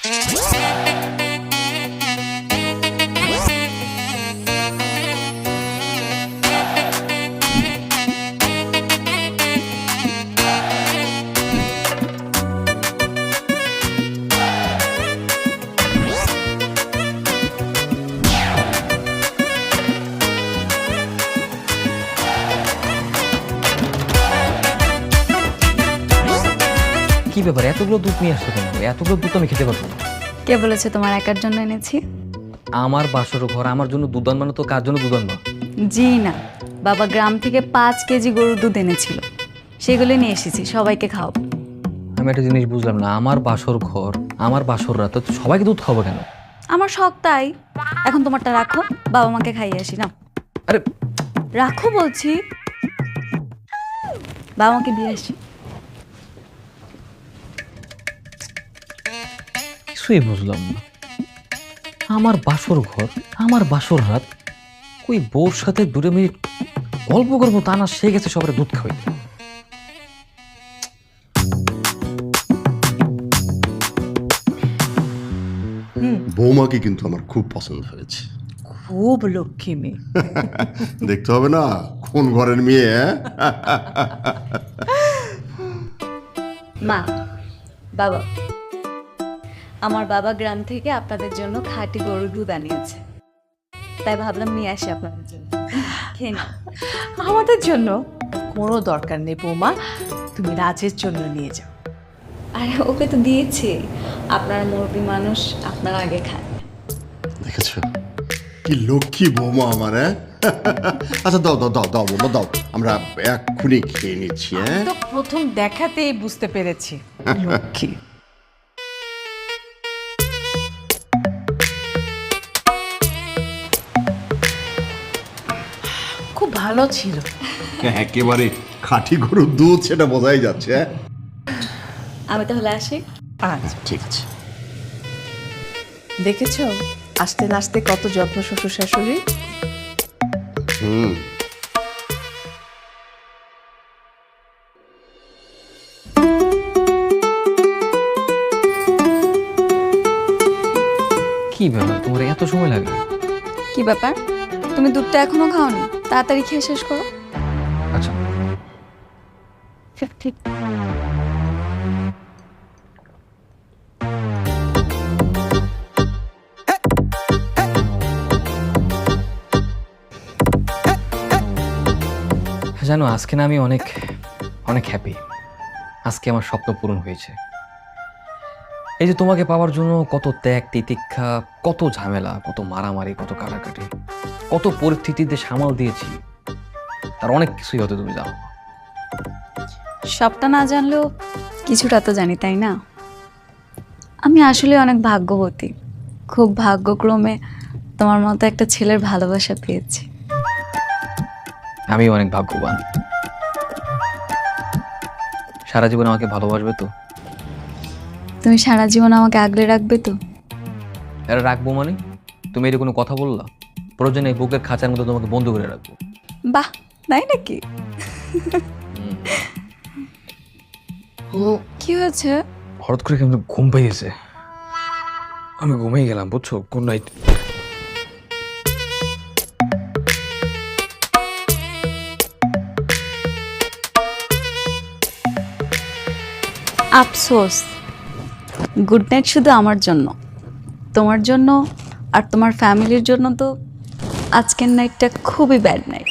কি ব্যাপার, এতগুলো দুধ নিয়ে আসছো কেন? এতগুলো দুধ আমি খেতে পারবো না। কে বলেছে তোমার একার জন্য এনেছি? আমার বাসর ঘর, আমার জন্য দুধ আনবা না তো কার জন্য দুধ আনবা? জি না, বাবা গ্রাম থেকে 5 কেজি গরুর দুধ এনেছিল, সেগুলো নিয়ে এসেছি, সবাইকে খাওয়াবো। আমি একটা জিনিস বুঝলাম না, আমার বাসর ঘর, আমার বাসর রাত, তো সবাইকে দুধ খাবো কেন? আমার শখ তাই। এখন তোমারটা রাখো, বাবা মাকে খাইয়ে আসি না। আরে রাখো বলছি, বাবা মাকে দিয়ে আসি। কিছুই বুঝলাম না, আমার বাসর ঘর, আমার বাসর রাত, কই বউর সাথে 2 মিনিট গল্প করবো তা না, সে গেছে সবার দুধ খাওয়াইতে। বৌমাকে কিন্তু আমার খুব পছন্দ হয়েছে। খুব লক্ষ্মী মেয়ে। দেখতে হবে না কোন ঘরের মেয়ে। মা, বাবা, আমার বাবা গ্রাম থেকে আপনাদের জন্য খাঁটি গরুর দুধ আনিয়েছে, তাই ভাবলাম নিয়ে আসি আপনাদের জন্য। খেয়ে নিন। আমাদের জন্য কোনো দরকার নেই বৌমা, তুমি রাজের জন্য নিয়ে যাও। আরে ওকে তো দিয়েছি, আপনার মুরব্বী মানুষ, আপনার আগে খান। দেখেছ কি লক্ষ্মী বৌমা আমার। আচ্ছা দাও দাও দাও দাও বৌমা দাও, আমরা এক্ষুনি খেয়ে নিচ্ছি। তো প্রথম দেখাতেই বুঝতে পেরেছি লক্ষ্মী। খুব ভালো ছিল। একেবারে খাঁটি গরুর দুধ, সেটা বোঝাই যাচ্ছে। আমি তাহলে আসি। আচ্ছা, ঠিক আছে। দেখেছো আস্তে নাস্তে কত যত্ন শ্বশুর শাশুড়ি। হুম। কি ব্যাপার, তোমার এত সময় লাগে? কি ব্যাপার, তুমি দুধটা এখনো খাওনি? তাড়াতাড়ি খেয়ে শেষ করো। আচ্ছা, ঠিক। জানো আজকে না আমি অনেক অনেক হ্যাপি। আজকে আমার স্বপ্ন পূরণ হয়েছে। এই যে তোমাকে পাওয়ার জন্য কত ত্যাগ তিতিক্ষা, কত ঝামেলা, কত মারামারি, কত কাটাকাটি, কত পরিস্থিতিতে সামাল দিয়েছি, তার অনেক কিছুই হয়তো তুমি জানো না। সবটা না জানলেও কিছুটা তো জানি, তাই না? আমি আসলে অনেক ভাগ্যবতী, খুব ভাগ্যক্রমে তোমার মতো একটা ছেলের ভালোবাসা পেয়েছি। আমিও অনেক ভাগ্যবান। সারা জীবন আমাকে ভালোবাসবে তো? তুমি সারা জীবন আমাকে আগলে রাখবে তো? এরা রাখবো মানে? তুমি এর কোনো কথা বললা? প্রয়োজনে এই বুকের খাঁচার মধ্যে তোমাকে বন্ধ করে রাখবো। বাহ, তাই নাকি? কি হয়েছে? হঠাৎ করে কেমন ঘুম পেয়েছে, আমি ঘুমিয়ে গেলাম, বুঝছো? Good night. আফসোস, গুড নাইট শুধু আমার জন্য, তোমার জন্য আর তোমার ফ্যামিলির জন্য তো আজকের নাইটটা খুবই ব্যাড নাইট।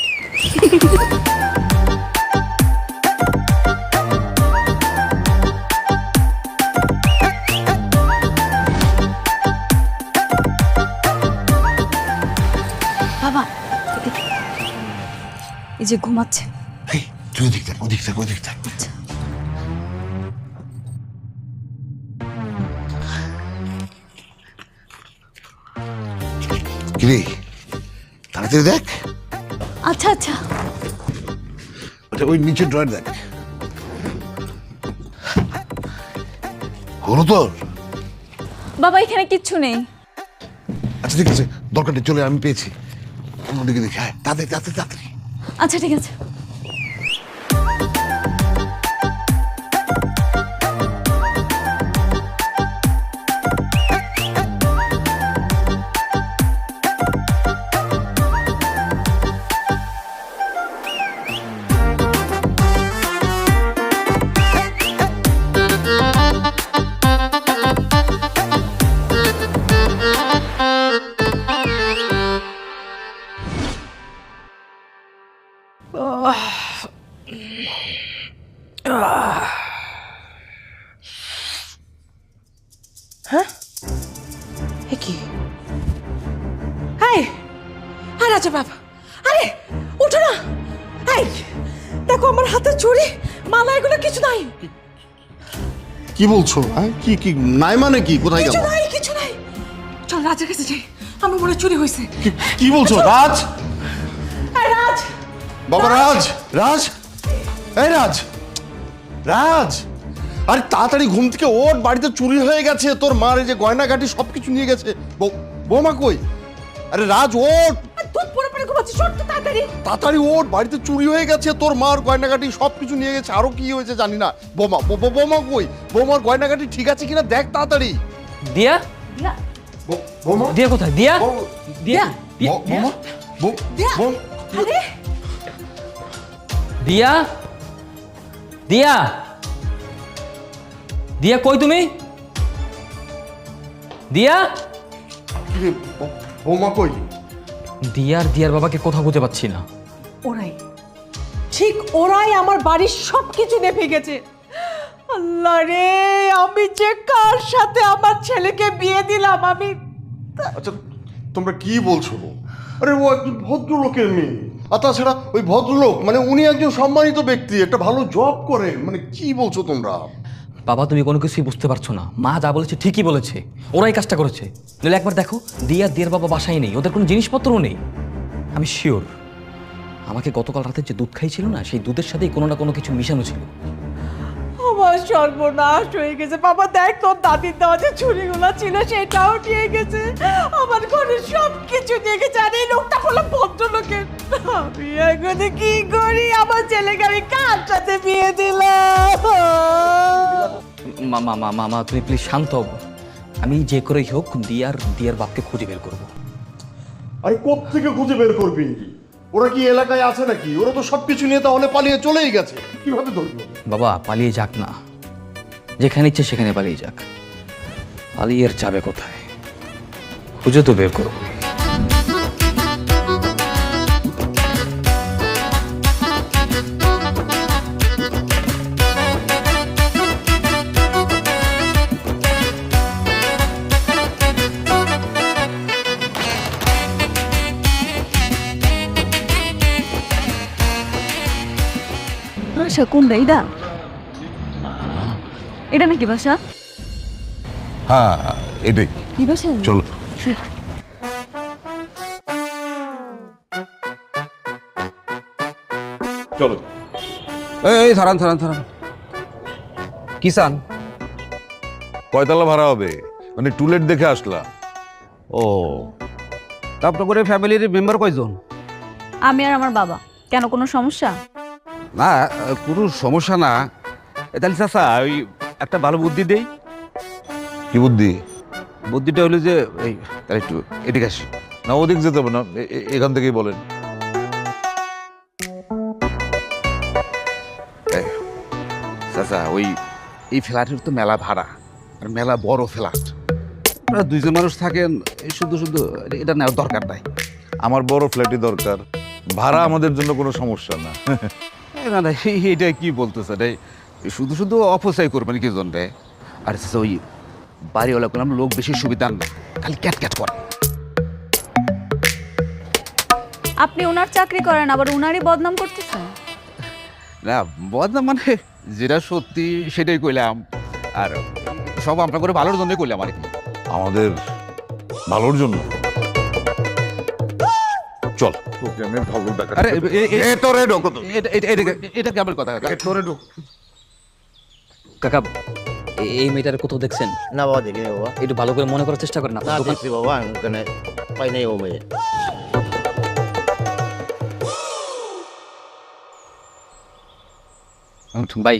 বাবা, এই যে ঘুমাচ্ছে। তুই ওদিক থাক, ওদিক থাক, ওদিক থাক। আচ্ছা। কিরে তাড়াতাড়ি দেখ। আচ্ছা আচ্ছা। আচ্ছা ওই নিচে ড্রয়ার দেখ। হলো তোর? বাবা এখানে কিচ্ছু নেই। আচ্ছা ঠিক আছে, দরকার নেই, চলে আমি পেয়েছি। অন্যদিকে দেখি। হ্যাঁ তাড়াতাড়ি তাড়াতাড়ি তাড়াতাড়ি। আচ্ছা ঠিক আছে। হ্যাঁ এ কি? হাই হাই রাজা বাবা, আরে উঠো না। এই দেখো আমার হাতে চুড়ি মালা এগুলো কিছু নাই। কি বলছো? হ্যাঁ কি কি নাই মানে কি? কোথায় গেল? কিছু নাই, কিছু নাই। চল রাজের কাছে যাই, আমার মনে হয় চুরি হয়েছে। কি বলছো? রাজ, এই রাজ, বাবা রাজ, রাজ, এই রাজ, রাজ, আরে তাড়াতাড়ি ঘুম থেকে ওঠ, বাড়িতে চুরি হয়ে গেছে, তোর মার এই যে গয়নাগাটি সবকিছু নিয়ে গেছে। বৌমা কই? আরে রাজ ওঠ, দুধ পরে পরে ঘুমাচ্ছি, শট তো তাড়াতাড়ি। তাড়াতাড়ি ওঠ, বাড়িতে চুরি হয়ে গেছে, তোর মার গয়নাগাটি সবকিছু নিয়ে গেছে, আরো কি হয়েছে জানি না। বৌমা বৌমা কই? বৌমার গয়নাগাটি ঠিক আছে কিনা দেখ তাড়াতাড়ি। দিয়া, বৌমা, দিয়া কোথায়? দিয়া, দিয়া, বৌমা, আরে দিয়া, দিয়া, দিয়া কই তুমি? দিয়া, বৌমা কই? দিয়ার দিয়ার বাবাকে কোথাও খুঁজে পাচ্ছি না। ওরাই, ঠিক ওরাই আমার বাড়ির সবকিছু নেপে গেছে। আল্লাহ রে, আমি যে কার সাথে আমার ছেলেকে বিয়ে দিলাম আমি। আচ্ছা তোমরা কি বলছো? আরে ও একজন ভদ্রলোকের মেয়ে, আর তাছাড়া ওই ভদ্রলোক মানে উনি একজন সম্মানিত ব্যক্তি, একটা ভালো জব করে, মানে কি বলছো তোমরা? বাবা তুমি কোনো কিছুই বুঝতে পারছো না। মা যা বলেছে ঠিকই বলেছে, ওরাই কাজটা করেছে। নইলে একবার দেখো, দিয়া দিয়ার বাবা বাসায় নেই, ওদের কোনো জিনিসপত্রও নেই। আমি শিওর আমাকে গতকাল রাতে যে দুধ খাইছিল না, সেই দুধের সাথেই কোনো না কোনো কিছু মিশানো ছিল। আমার সর্বনাশ হয়ে গেছে বাবা। দেখ তোর দাদির দেওয়া যে ছুরিগুলো ছিল সেটাও নিয়ে গেছে, আমার ঘরের সব কিছু নিয়ে গেছে। আর এই লোকটা হলো ভদ্রলোকের। আমি এখন কি করি? আমার ছেলেকে আমি কার সাথে বিয়ে দিলাম? মা মা মা মা তুমি প্লিজ শান্ত হও। আমি যে করেই হোক দিয়ার বাপকে খুঁজে বের করবো। আরে কোত্থেকে খুঁজে বের করবি? ওরা কি এলাকায় আছে নাকি? ওরা তো সবকিছু নিয়ে তাহলে পালিয়ে চলেই গেছে, কিভাবে ধরবি? বাবা পালিয়ে যাক না, যেখানে ইচ্ছে সেখানে পালিয়ে যাক। পালিয়ে আর যাবে কোথায়? খুঁজে তো বের করবো। বাসা কোনটা? এটা নাকি বাসা? হ্যাঁ এটাই, কি বাসা? চলো। চলো। এই থারান থারান থারান, কিষান কয়তলা ভাড়া হবে? মানে টুলেট দেখে আসলাম। ও, তারপর করে ফ্যামিলির মেম্বার কয়জন? আমি আর আমার বাবা। কেন, কোনো সমস্যা? না, কোনো সমস্যা না। তাহলে চাচা ওই একটা ভালো বুদ্ধি দেই। কি বুদ্ধি? বুদ্ধিটা হলো যে এই তাহলে একটু এদিকে আসি। না ওদিক যেতে হবে না, এখান থেকেই বলেন। চাচা ওই এই ফ্ল্যাটের তো মেলা ভাড়া, আর মেলা বড় ফ্ল্যাট। আপনারা দুইজন মানুষ থাকেন, এই শুধু শুধু এটা নেওয়ার দরকার নাই। আমার বড় ফ্ল্যাটই দরকার, ভাড়া আমাদের জন্য কোনো সমস্যা না। না না, এইটা কি বলতেছে রে? শুধু শুধু অপচয় করবেন কি জন্যে? আর চাচা ওই বাড়িওয়ালা করলাম লোক বেশি সুবিধার না, খালি ক্যাট ক্যাট করে। আপনি ওনার চাকরি করেন, আবার ওনারই বদনাম করতেছেন। না বদনাম মানে যেটা সত্যি সেটাই কইলাম, আর সব আপনার করে ভালোর জন্যই কইলাম আর কি। আমাদের ভালোর জন্য। চল তোকে আমি ভালো দেখা। আরে তোরে ঢোকো তো। এটা কেমন কথা? তোরে ঢোক। কাকা এই মেয়েটার কোথাও দেখছেন? না বাবা, দেখিনি বাবা। একটু ভালো করে মনে করার চেষ্টা করেন। না আপনার দোকান দেখছি বাবা, আমি ওখানে পাই নাই ও মেয়ে। ভাই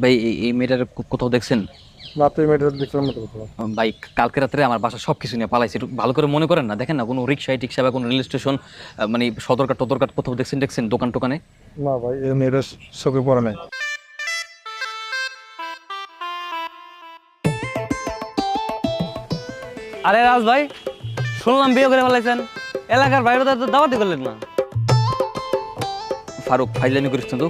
ভাই এই মেয়েটার কোথাও দেখছেন? ভাই কালকে রাত্রে আমার বাসা সব কিছু নিয়ে পালাইছে, একটু ভালো করে মনে করেন না। দেখেন না কোনো রিক্সায় টিক্সা বা কোনো রেল স্টেশন মানে সদরঘাট টদরঘাট কোথাও দেখছেন দোকান টোকানে? না ভাই, এই মেয়েটা চোখে পড়ে নাই। আরে রাজ ভাই, শুনলাম বিয়ে করে ফেলাইছেন, এলাকার বাইরে তো দাওয়াতি করলেন না? ফারুক ফাইজলামি করিস না তো।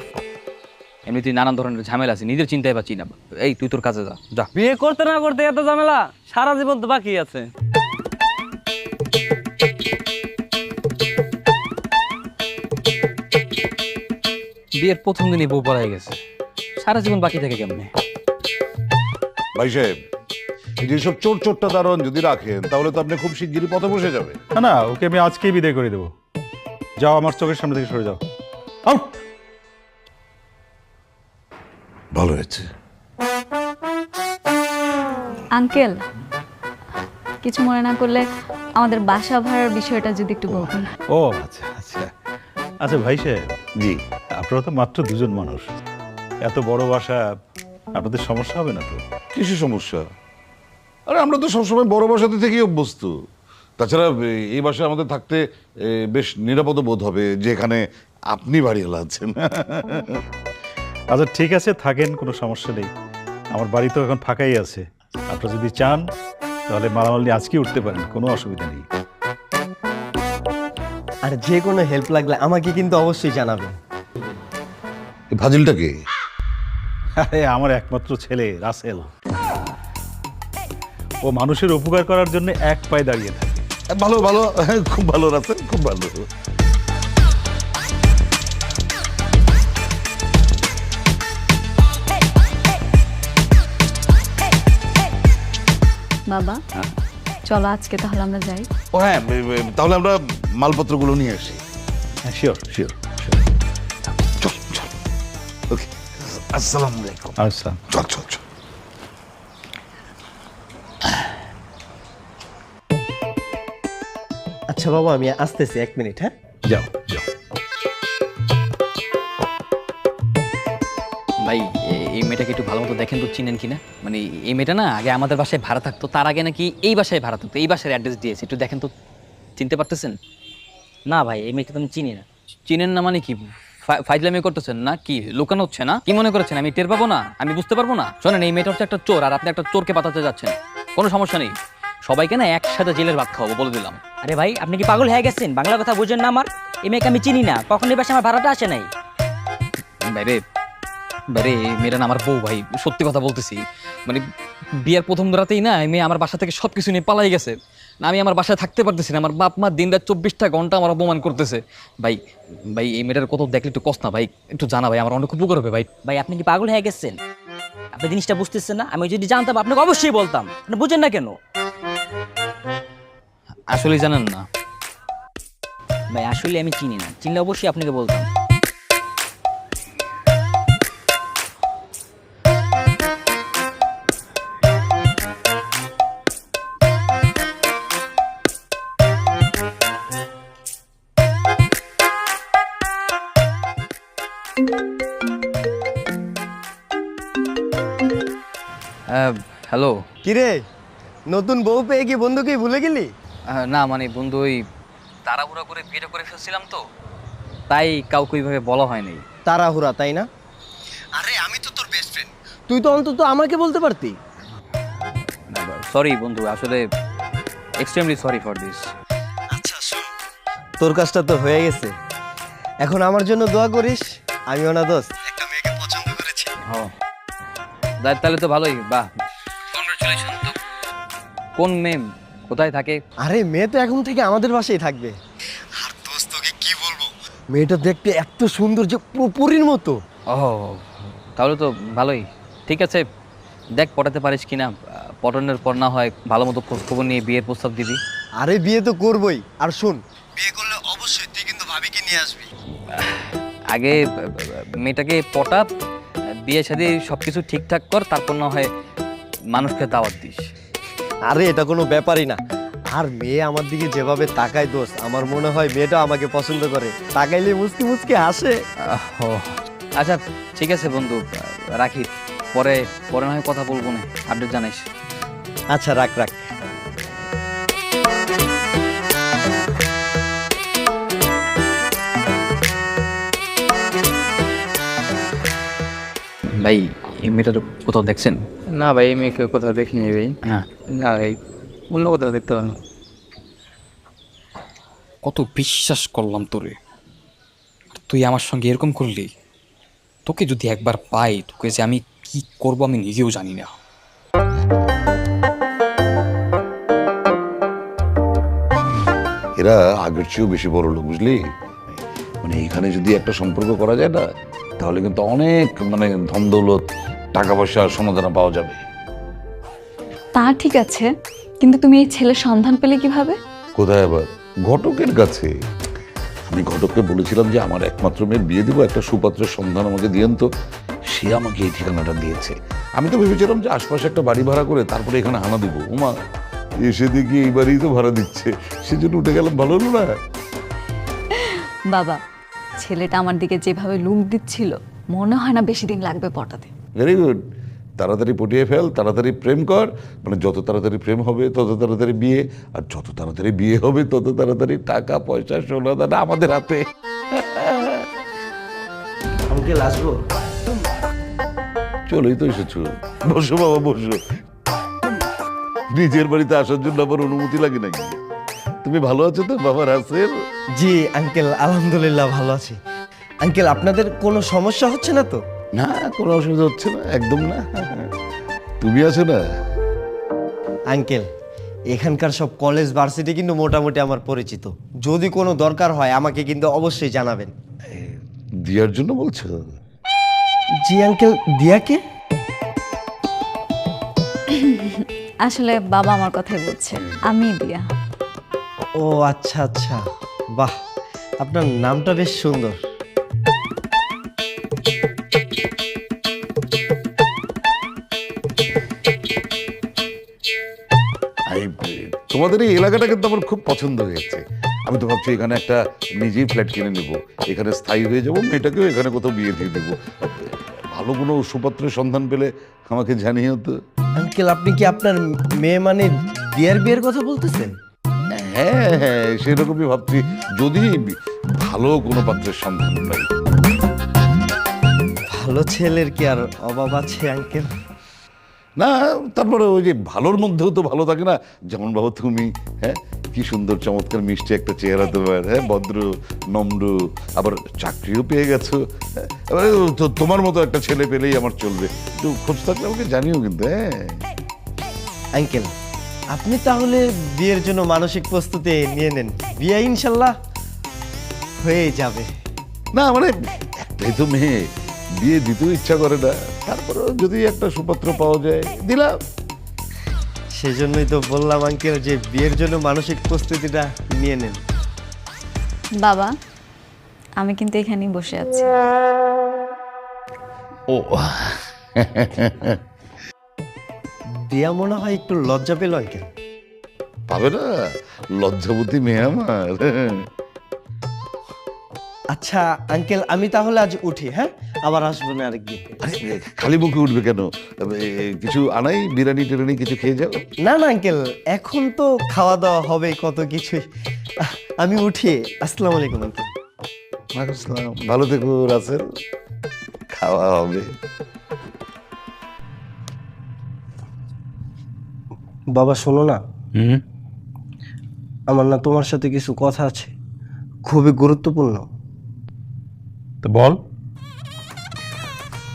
এমনিতেই নানান ধরনের ঝামেলা আছে, নিজের চিন্তায় পাচ্ছি না। এই তুই তোর কাজে যা যা। বিয়ে করতে না করতে এত ঝামেলা, সারা জীবন তো বাকি আছে। বিয়ের প্রথম দিনই বউ পড়াই গেছে, সারা জীবন বাকি থাকে কেমনে? ভাই সাহেব, এই যে সব চোর চোরটা দারোয়ান যদি রাখেন তাহলে তো আপনি খুব শিগগিরই পথে বসে যাবে। না না, ওকে আমি আজকেই বিদায় করে দেবো। যাও, আমার চোখের সামনে থেকে সরে যাও। আউট। ভালো হয়েছে। আঙ্কেল, কিছু মনে না করলে আমাদের বাসা ভাড়ার বিষয়টা যদি একটু বলতেন। ও আচ্ছা আচ্ছা আচ্ছা, ভাই সাহেব, জি, আপনারা তো মাত্র দুজন মানুষ, এত বড় বাসা, আপনাদের সমস্যা হবে না তো? কিসের সমস্যা? আরে আমরা তো সবসময় বড় বাসাতে থেকেই অভ্যস্ত। তাছাড়া এই বাসায় আমাদের থাকতে বেশ নিরাপদ বোধ হবে, যেখানে আপনি বাড়িওয়ালা আছেন। আচ্ছা ঠিক আছে, থাকেন, কোনো সমস্যা নেই। আমার বাড়ি তো এখন ফাঁকাই আছে, আপনারা যদি চান তাহলে মালামাল নিয়ে আজকে উঠতে পারেন, কোনো অসুবিধা নেই। আর যে কোনো হেল্প লাগলে আমাকে কিন্তু অবশ্যই জানাবেন। এই ফাজিলটাকে আরে আমার একমাত্র ছেলে রাসেল, ও মানুষের উপকার করার জন্য এক পায়ে দাঁড়িয়ে থাকে। ভালো ভালো, খুব ভালো রাখছেন, খুব ভালো। বাবা, চলো আজকে তাহলে আমরা যাই। ও হ্যাঁ, তাহলে আমরা মালপত্রগুলো নিয়ে আসি। Sure sure. চল চল, ওকে, আসসালামু আলাইকুম। আচ্ছা, চল চল চল। আচ্ছা বাবা, আমি আসতেছি, 1 মিনিট। হ্যাঁ, যাও যাও। ভাই এই মেয়েটাকে একটু ভালো মতো দেখেন তো, চিনেন কিনা? মানে এই মেয়েটা না আগে আমাদের বাসায় ভাড়া থাকতো, তার আগে নাকি এই বাসায় ভাড়া থাকতো, এই বাসার অ্যাড্রেস দিয়েছে, একটু দেখেন তো, চিনতে পারতেছেন? না ভাই, এই মেয়েকে তো আমি চিনি না। চিনেন না মানে কি? ফাইজলামি করতেছেন না কি? লুকানো হচ্ছে না কি? মনে করেছেন আমি টের পাবো না? আমি বুঝতে পারবো না? শোনেন, এই মেয়েটা হচ্ছে একটা চোর, আর আপনি একটা চোরকে পাঠাতে যাচ্ছেন। কোনো সমস্যা নেই, সবাইকে না একসাথে জেলের ভাত খাওয়াবো, বলে দিলাম। আরে ভাই, আপনি কি পাগল হয়ে গেছেন? বাংলা কথা বুঝেন না আমার? এই মেয়েকে আমি চিনি না, কখন এই বাসায় আমার ভাড়াটা আসে নাই। বাইরে বাইরে এই মেয়েটা না আমার বউ ভাই, সত্যি কথা বলতেছি। মানে বিয়ের প্রথম রাতেই না এই মেয়ে আমার বাসা থেকে সব কিছু নিয়ে পালাই গেছে। না আমি আমার বাসায় থাকতে পারতেছি না, আমার বাপ মা দিন রাত 24টা ঘন্টা আমার অপমান করতেছে। ভাই ভাই এই মেয়েটার কত দেখলে একটু কষ্ট না ভাই, একটু জানা ভাই, আমার অনেক উপকার হবে ভাই। ভাই আপনি কি পাগল হয়ে গেছেন? আপনি জিনিসটা বুঝতেছেন না? আমি যদি জানতাম আপনাকে অবশ্যই বলতাম, আপনি বুঝেন না কেন? আসলে জানেন না ভাই আসলে আমি চিনি না, চিনলে অবশ্যই আপনাকে বলতাম। হ্যালো। কিরে, নতুন বউ পেয়ে কি বন্ধুকেই ভুলে গেলি? না মানে বন্ধু, ওই তাড়াহুড়া করে বিয়েটা করে ফেলছিলাম তো, তাই কাউকে ওইভাবে বলা হয়নি। তাড়াহুড়া, তাই না? আরে আমি তো তোর বেস্ট ফ্রেন্ড, তুই তো অন্তত আমাকে বলতে পারতি। সরি বন্ধু, আসলে এক্সট্রিমলি সরি ফর দিস। আচ্ছা শোন, তোর কাজটা তো হয়ে গেছে, এখন আমার জন্য দোয়া করিস। আমিও না দোস্ত, একটা মেয়েকে পছন্দ করেছি। তাহলে তো ভালোই, বাহ, কংগ্রাচুলেশন। তো কোন মেম, কোথায় থাকে? আরে মেয়ে তো এখন থেকে আমাদের বাসায় থাকবে। আর দোস্ত তোকে কি বলবো, মেয়েটা দেখতে এত সুন্দর যে পুরো পরীর মতো। ও তাহলে তো ভালোই। ঠিক আছে, দেখ পটাতে পারিস কিনা। পটানোর পর না হয় ভালো মতো খোঁজ খবর নিয়ে বিয়ের প্রস্তাব দিবি। আরে বিয়ে তো করবই, আর শোন, বিয়ে করলে অবশ্যই তুই কিন্তু ভাবিকে নিয়ে আসবি। আগে মেয়েটাকে পটা, বিয়ে শাদী সব কিছু ঠিকঠাক কর, তারপর না হয় মানুষকে দাওয়াত দিস। আরে এটা কোনো ব্যাপারই না। আর মেয়ে আমার দিকে যেভাবে তাকায় দোস্ত, আমার মনে হয় মেয়েটা আমাকে পছন্দ করে। তাকাইলে মুচকি মুচকি হাসে। ও আচ্ছা ঠিক আছে বন্ধু, রাখি, পরে পরে না হয় কথা বলবো না, আপডেট জানাইস। আচ্ছা রাখ রাখ। ভাই এই মেয়েটার কোথাও দেখছেন? না ভাই, এই মেয়েকে কোথাও দেখিনি ভাই। হ্যাঁ, না ভাই, অন্য কোথাও দেখতে পারেন। কত বিশ্বাস করলাম তোরে, তুই আমার সঙ্গে এরকম করলি। তোকে যদি একবার পাই, তোকে যে আমি কি করব আমি নিজেও জানি না। এরা আগের চেয়েও বেশি বড় লোক, বুঝলি? মানে এখানে যদি একটা সম্পর্ক করা যায় না, তাহলে কিন্তু অনেক মানে ধন দৌলত, টাকা পয়সা, সোনাদানা পাওয়া যাবে। তা ঠিক আছে, কিন্তু তুমি এই ছেলের সন্ধান পেলে কিভাবে? কোথায় আবার? ঘটকের কাছে। আমি ঘটককে বলেছিলাম যে আমার একমাত্র মেয়ের বিয়ে দিব, একটা সুপাত্রের সন্ধান আমাকে দিয়েন তো। সে আমাকে এই ঠিকানাটা দিয়েছে। আমি তো ভেবেছিলাম যে আশপাশে একটা বাড়ি ভাড়া করে তারপরে এখানে হানা দিব। ওমা, এসে দেখি এই বাড়িই তো ভাড়া দিচ্ছে, সেজন্য উঠে গেলাম। ভালো হলো না? বাবা, ছেলেটা আমার দিকে যেভাবে লুক দিচ্ছিল, মনে হয় না বেশি দিন লাগবে পটাতে। Very good. তাড়াতাড়ি পটিয়ে ফেল, তাড়াতাড়ি প্রেম কর। মানে যত তাড়াতাড়ি প্রেম হবে তত তাড়াতাড়ি বিয়ে, আর যত তাড়াতাড়ি বিয়ে হবে তত তাড়াতাড়ি টাকা পয়সা, সোনা দানা আমাদের হাতে। আঙ্কেল আসবো? চলেই তো এসেছো, বসো বাবা বসো। নিজের বাড়িতে আসার জন্য আবার অনুমতি লাগে নাকি? তুমি ভালো আছো তো বাবা রাসেল? জি আঙ্কেল, আলহামদুলিল্লাহ ভালো আছি। আঙ্কেল, আপনাদের কোনো সমস্যা হচ্ছে না তো? না, কোনো অসুবিধা হচ্ছে না, একদম না। তুমি আছো না? আঙ্কেল, এখানকার সব কলেজ ভার্সিটি কিন্তু মোটামুটি আমার পরিচিত। যদি কোনো দরকার হয় আমাকে কিন্তু অবশ্যই জানাবেন। দিয়ার জন্য বলছো? জি আঙ্কেল, দিয়াকে? আসলে বাবা আমার কথাই বলছে, আমি দিয়া। ও আচ্ছা আচ্ছা, বাহ, আপনার নামটা বেশ সুন্দর। তোমাদের এই এলাকাটা কিন্তু আমার খুব পছন্দ হয়েছে। আমি তো ভাবছি এখানে একটা নিজেই ফ্ল্যাট কিনে নেব, এখানে স্থায়ী হয়ে যাব, মেয়েটাকেও এখানে কোথাও বিয়ে দিয়ে দেবো। ভালো কোনো সুপাত্রের সন্ধান পেলে আমাকে জানিও তো। আঙ্কেল, আপনি কি আপনার মেয়ে মানে দিয়ার বিয়ের কথা বলতেছেন? হ্যাঁ হ্যাঁ, সেরকমই ভাবছি, যদি ভালো কোনো পাত্রের সন্ধান পাই। ভালো ছেলের কি আর অভাব আছে আঙ্কেল? না, তারপরে ওই যে ভালোর মধ্যেও তো ভালো থাকে না। যেমন বাবা তুমি, হ্যাঁ, কি সুন্দর চমৎকার মিষ্টি একটা চেহারা তোমার, হ্যাঁ, ভদ্র নম্র, আবার চাকরিও পেয়ে গেছো। এবারে তোমার মতো একটা ছেলে পেলেই আমার চলবে। একটু খোঁজ থাকলে আমাকে জানিও কিন্তু। হ্যাঁ আঙ্কেল, আপনি তাহলে বিয়ের জন্য মানসিক প্রস্তুতি নিয়ে নেন, বিয়ে ইনশাল্লাহ হয়ে যাবে। না মানে একটাই তো মেয়ে, বিয়ে দিতেও ইচ্ছা করে না, তারপরেও যদি একটা সুপাত্র পাওয়া যায় দিলাম। সেজন্যই তো বললাম আঙ্কেল যে বিয়ের জন্য মানসিক প্রস্তুতিটা নিয়ে নেন। বাবা, আমি কিন্তু এখানেই বসে আছি। ও দিয়া মনে হয় একটু লজ্জা পেল আঙ্কেল। পাবে না, লজ্জাবতী মেয়ে আমার। আচ্ছা আঙ্কেল, আমি তাহলে আজ উঠি, হ্যাঁ, আবার আসবো না আরেকদিন। আরে খালি মুখে উঠবে কেন? কিছু আনাই, বিরিয়ানি টিরানি কিছু খেয়ে যাও। না না আঙ্কেল, এখন তো খাওয়া দাওয়া হবে কত কিছুই। আমি উঠি। আসসালামু আলাইকুম আঙ্কেল। ওয়ালাইকুম আসসালাম। ভালো থেকো রাসেল, খাওয়া হবে। বাবা শোনো না, আমার না তোমার সাথে কিছু কথা আছে, খুবই গুরুত্বপূর্ণ। তো বল।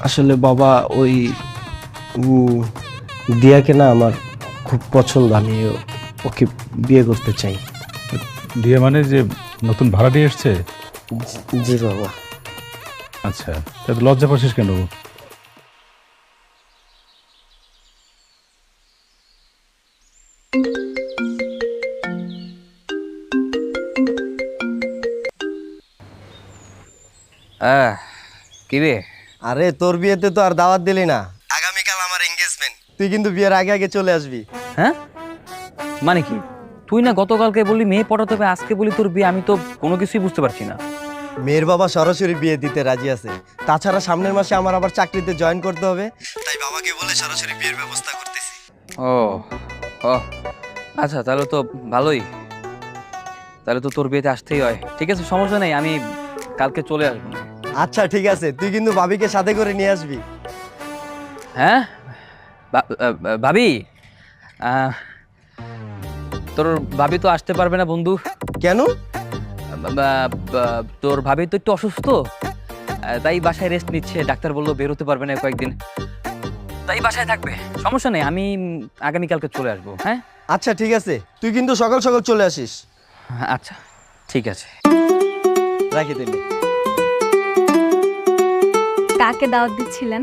আসলে বাবা, ওই দিয়াকে না আমার খুব পছন্দ, আমি ওকে বিয়ে করতে চাই। দিয়ে মানে যে নতুন ভাড়া দিয়ে এসছে? জি বাবা। আচ্ছা, তা তো লজ্জা পাচ্ছিস কেন? কি রে? আরে তোর বিয়েতে তো আর দাওয়াত দিলি না। আগামীকাল আমার এনগেজমেন্ট, তুই কিন্তু বিয়ের আগে আগে চলে আসবি। হ্যাঁ, মানে কি? তুই না গতকালকে বললি মেয়ে পটাতে হবে, আজকে বলি তোর বিয়ে? আমি তো কোনো কিছুই বুঝতে পারছি না। মেয়ের বাবা সরাসরি বিয়ে দিতে রাজি আছে। তাছাড়া সামনের মাসে আমার আবার চাকরিতে জয়েন করতে হবে, তাই বাবাকে বলে সরাসরি বিয়ের ব্যবস্থা করতেছি। ও ও আচ্ছা, তাহলে তো ভালোই। তাহলে তো তোর বিয়েতে আসতেই হয়। ঠিক আছে, সমস্যা নেই, আমি কালকে চলে আসবো। আচ্ছা ঠিক আছে, তুই কিন্তু ভাবিকে সাথে করে নিয়ে আসবি। হ্যাঁ ভাবি, তোর ভাবি তো আসতে পারবে না বন্ধু। কেন? তোর ভাবি তো একটু অসুস্থ, তাই বাসায় রেস্ট নিচ্ছে, ডাক্তার বললো বেরোতে পারবে না কয়েকদিন, তাই বাসায় থাকবে। সমস্যা নেই, আমি আগামীকালকে চলে আসবো। হ্যাঁ আচ্ছা ঠিক আছে, তুই কিন্তু সকাল সকাল চলে আসিস। আচ্ছা ঠিক আছে। রাখি তাইলে। কাকে দাওয়াত দিচ্ছিলেন?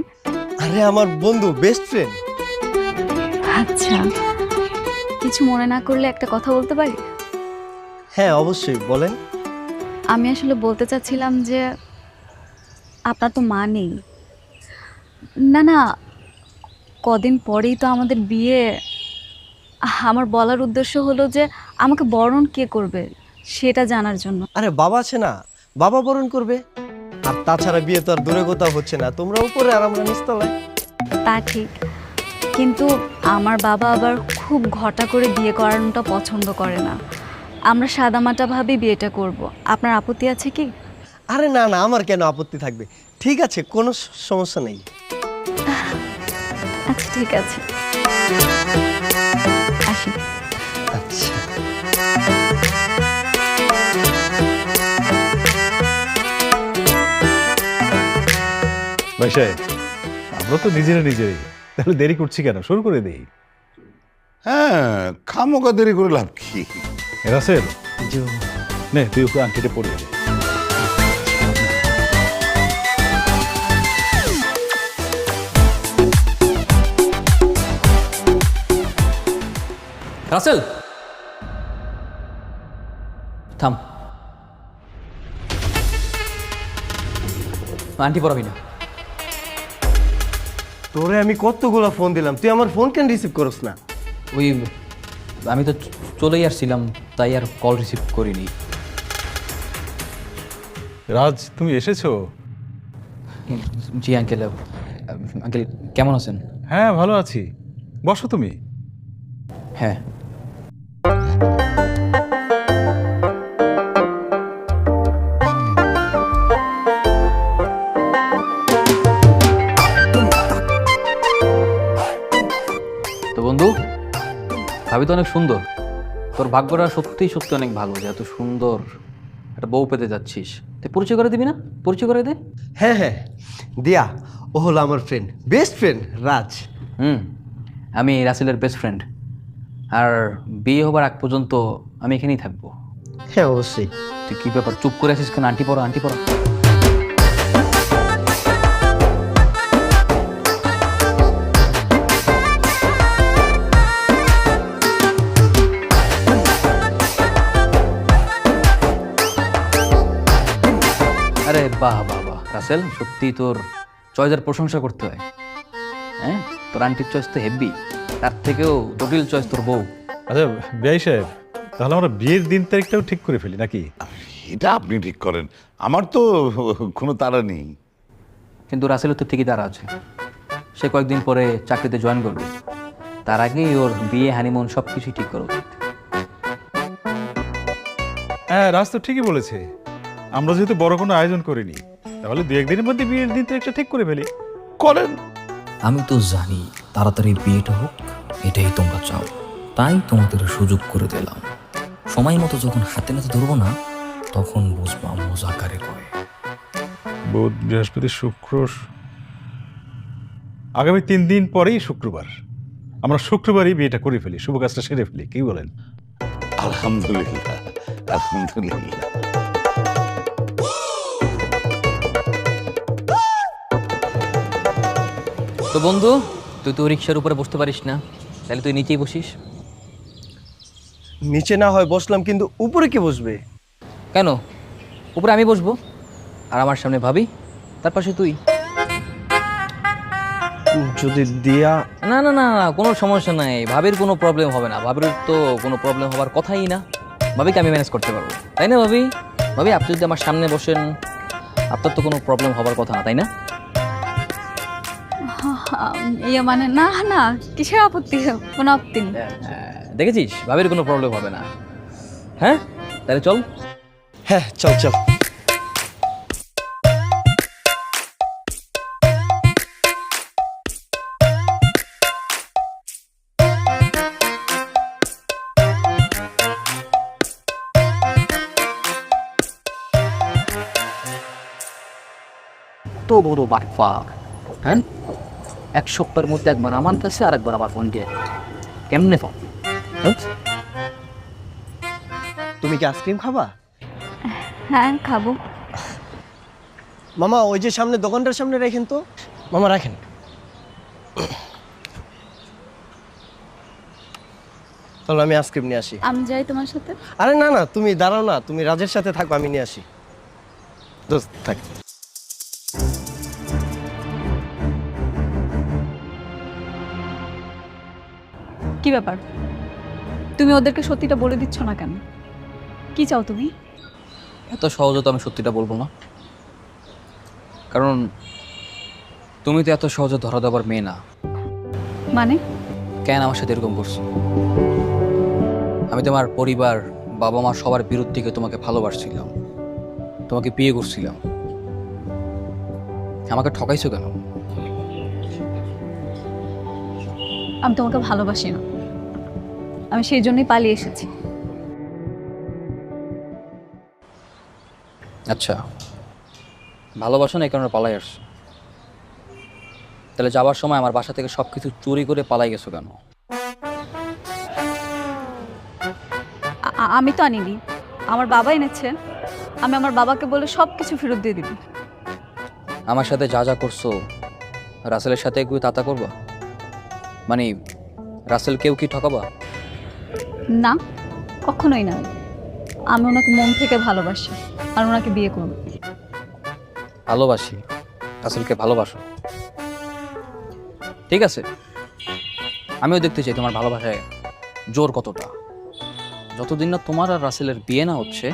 আরে আমার বন্ধু, বেস্ট ফ্রেন্ড। আচ্ছা, কিছু মনে না করলে একটা কথা বলতে পারি? হ্যাঁ অবশ্যই, বলেন। আমি আসলে বলতে চাচ্ছিলাম যে আপনার তো মা নেই। না না, কদিন পরেই তো আমাদের বিয়ে। আমার বলার উদ্দেশ্য হলো যে আমাকে বরণ কে করবে সেটা জানার জন্য। আরে বাবা আছে না, বাবা বরণ করবে। আর তাছাড়া বিয়ে তো আর দূরে কোথাও হচ্ছে না, তোমরা উপরে আর আমরা নিচতলায়। তা ঠিক, কিন্তু আমার বাবা আবার খুব ঘটা করে বিয়ে করানোটা পছন্দ করে না। আমরা সাদামাটাভাবে বিয়েটা করব। আপনার আপত্তি আছে কি? আরে না না, আমার কেন আপত্তি থাকবে? ঠিক আছে, কোনো সমস্যা নেই। আচ্ছা ঠিক আছে, আসি। আচ্ছা ভাই সাহেব, আমরা তো নিজেরাই, তাহলে দেরি করছি কেন? শুরু করে দেই। হ্যাঁ, খামোকা দেরি করে লাভ কি? রাসেল, নে তুই ওকে আংটিটা পরিয়ে দে। রাসেল থাম, আন্টি পড়াবি না। তোরে আমি কতগুলো ফোন দিলাম, তুই আমার ফোন কেন রিসিভ করস না? ওই আমি তো চলেই আসছিলাম, তাই আর কল রিসিভ করিনি। রাজ, তুমি এসেছো? জি আঙ্কেল। আঙ্কেল কেমন আছেন? হ্যাঁ ভালো আছি, বসো তুমি। হ্যাঁ তো বন্ধু, ভাবি তো অনেক সুন্দর। তোর ভাগ্যটা সত্যিই সত্যি অনেক ভালো যে এত সুন্দর একটা বউ পেতে যাচ্ছিস। তুই পরিচয় করে দিবি না? পরিচয় করে দে। হ্যাঁ হ্যাঁ, দিয়া, ও হলো আমার ফ্রেন্ড, বেস্ট ফ্রেন্ড রাজ। আমি রাসেলের বেস্ট ফ্রেন্ড, আর বিয়ে হবার আগ পর্যন্ত আমি এখানেই থাকবো। হ্যাঁ অবশ্যই। তুই কি ব্যাপার চুপ করে আছিস কেন? আন্টি পড়া, আন্টি পড়া। আরে বাহ বাহ বাহ রাসেল, সত্যি তোর চয়েসের প্রশংসা করতে হয়। হ্যাঁ, তোর আন্টির চয়েস তো হেভি, তার থেকেও জটিল চয়েস তোর বউ। আচ্ছা বিআই সাহেব, তাহলে আমরা বিয়ের দিন তারিখটাও ঠিক করে ফেলি নাকি? এটা আপনি ঠিক করেন, আমার তো কোনো তাড়া নেই। কিন্তু রাসেলের তো ঠিকই তারা আছে, সে কয়েকদিন পরে চাকরিতে জয়েন করবে, তার আগেই ওর বিয়ে, হানিমুন সব কিছুই ঠিক করা উচিত। হ্যাঁ, রাজ তো ঠিকই বলেছে। আমরা যেহেতু বড় কোনো আয়োজন করিনি, তাহলে দু একদিনের মধ্যে বিয়ের দিন তারিখটা ঠিক করে ফেলি। করেন। আমি তো জানি তাড়াতাড়ি বিয়েটা হোক, এটাই তোমরা চাও, তাই তোমাদের সুযোগ করে দিলাম। সময় মতো যখন হাতে নাতে ধরবো না, তখন বুঝবা মজা কারে কয়। বুধ, বৃহস্পতি, শুক্র, আগামী 3 দিন পরেই শুক্রবার। আমরা শুক্রবারই বিয়েটা করে ফেলি, শুভ কাজটা সেরে ফেলি, কি বলেন? আলহামদুলিল্লাহ, আলহামদুলিল্লাহ। তো বন্ধু, তুই তো রিক্সার উপরে বসতে পারিস না, তাহলে তুই নিচেই বসিস। নিচে না হয় বসলাম, কিন্তু উপরে কে বসবে? কেন? উপরে আমি বসবো, আর আমার সামনে ভাবি, তার পাশে তুই। যদি দিয়া। না না না না, কোনো সমস্যা নাই, ভাবির কোনো প্রবলেম হবে না, ভাবির তো কোনো প্রবলেম হবার কথাই না। ভাবিকে আমি ম্যানেজ করতে পারবো, তাই না ভাবি? ভাবি, আপনি যদি আমার সামনে বসেন, আপনার তো কোনো প্রবলেম হবার কথা না, তাই না? ইয়ে মানে না না, কিসের আপত্তি? কোনো আপত্তি নেই। দেখেছিস, ভাবির কোনো প্রবলেম হবে না। হ্যাঁ, তাহলে চল। হ্যাঁ চল চল। কত বড় বাটপার, হ্যাঁ? এক সপ্তাহের মধ্যে একবার আমার কাছে আর একবার আমার ফোনকে কেমনে পাও? তুমি কি আইসক্রিম খাবা? হ্যাঁ খাবো। মামা ওই যে সামনে দোকানটার সামনে রাখেন তো। মামা রাখেন। তাহলে আমি আইসক্রিম নিয়ে আসি। আমি যাই তোমার সাথে? আরে না না, তুমি দাঁড়াও না, তুমি রাজের সাথে থাকো, আমি নিয়ে আসি। দোস্ত থাক। কি ব্যাপার, তুমি ওদেরকে সত্যিটা বলে দিচ্ছ না কেন? কি চাও তুমি? এত সহজে তো আমি সত্যিটা বলবো না, কারণ তুমি তো এত সহজে ধরা দেবার মেয়ে না। মানে? কেন আমার সাথে এরকম করছো? আমি তোমার পরিবার, বাবা মা সবার বিরুদ্ধে তোমাকে ভালোবাসছিলাম, তোমাকে বিয়ে করছিলাম, আমাকে ঠকাইছো কেন? আমি তোমাকে ভালোবাসি না, আমি সেই জন্যই পালিয়ে এসেছি। আচ্ছা, ভালোবাসো না এই কারণে পালাই আসছো? তাহলে যাওয়ার সময় আমার বাসা থেকে সবকিছু চুরি করে পালাই গেছো কেন? আমি তো আনিনি, আমার বাবা এনেছে। আমি আমার বাবাকে বলে সব কিছু ফেরত দিয়ে দিবি। আমার সাথে যা যা করছো রাসেলের সাথে একটু তাতা করবা? মানে রাসেলকেও কি ঠকাবা? না, কখনোই না। আমি ওনাকে মন থেকে ভালোবাসি আর ওনাকে বিয়ে করব। ভালোবাসি? রাসেলকে ভালোবাসো? ঠিক আছে, আমিও দেখতে চাই তোমার ভালোবাসায় জোর কতটা। যতদিন না তোমার আর রাসেলের বিয়ে না হচ্ছে,